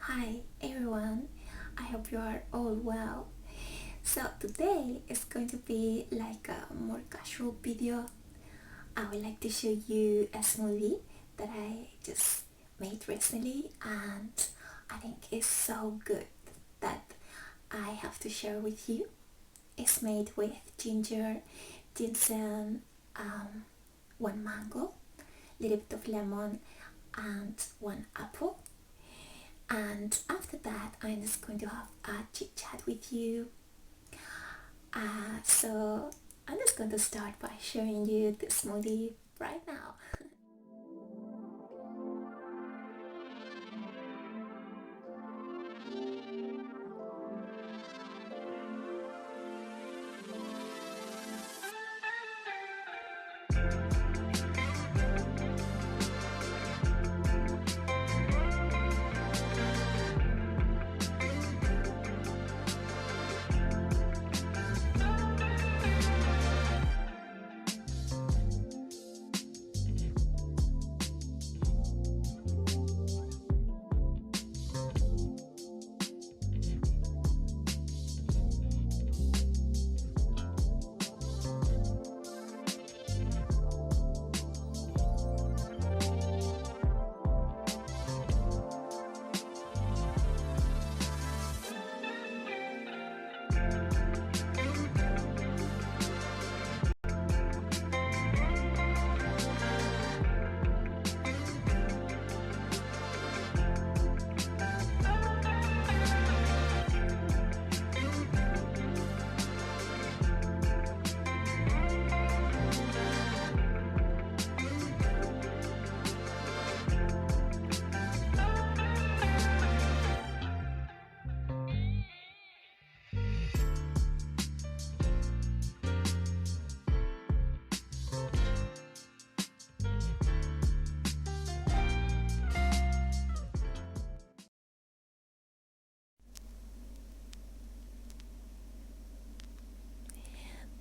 Hi everyone, I hope you are all well. So today is going to be like a more casual video. I would like to show you a smoothie that I just made recently and I think it's so good that I have to share with you. It's made with ginger, ginseng, one mango, little bit of lemon and one apple. And after that I'm just going to have a chit chat with you. So I'm just going to start by showing you the smoothie right now.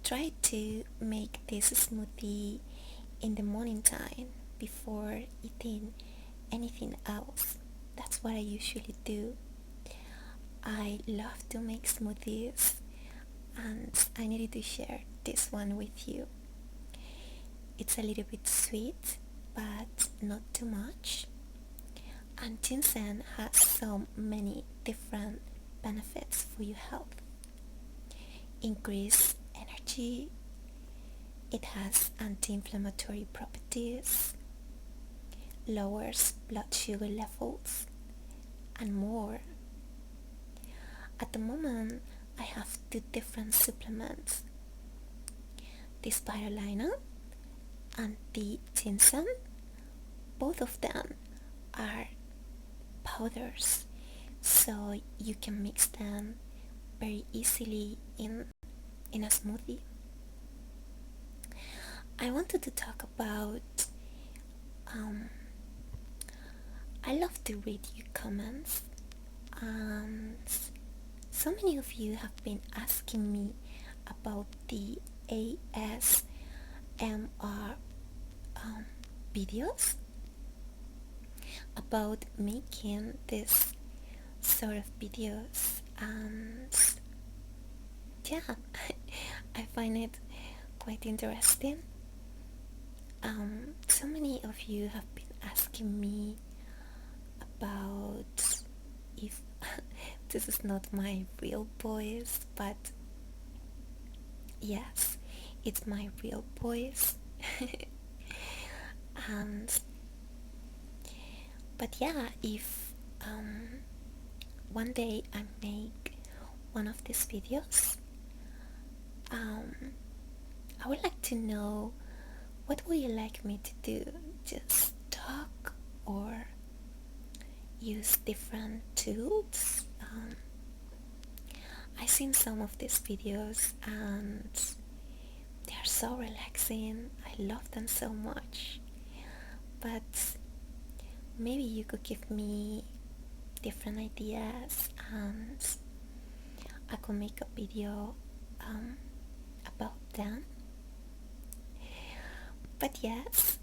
Try to make this smoothie in the morning time before eating anything else. That's what I usually do. I love to make smoothies and I needed to share this one with you. It's a little bit sweet but not too much, and ginseng has so many different benefits for your health. Increase energy, it has anti-inflammatory properties, lowers blood sugar levels, and more. At the moment, I have two different supplements, the spirulina and the ginseng. Both of them are powders, so you can mix them very easily in a smoothie. I wanted to talk about I love to read your comments, and so many of you have been asking me about the ASMR videos, about making this sort of videos, and yeah, I find it quite interesting. So many of you have been asking me about if this is not my real voice, but yes, it's my real voice. And but yeah, if one day I make one of these videos, I would like to know, what would you like me to do? Just talk or use different tools? I've seen some of these videos and they are so relaxing. I love them so much. But maybe you could give me different ideas and I could make a video about them. But yes,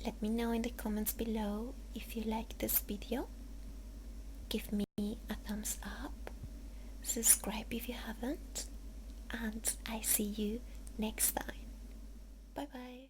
Let me know in the comments below if you like this video. Give me a thumbs up, subscribe if you haven't, and I see you next time. Bye bye.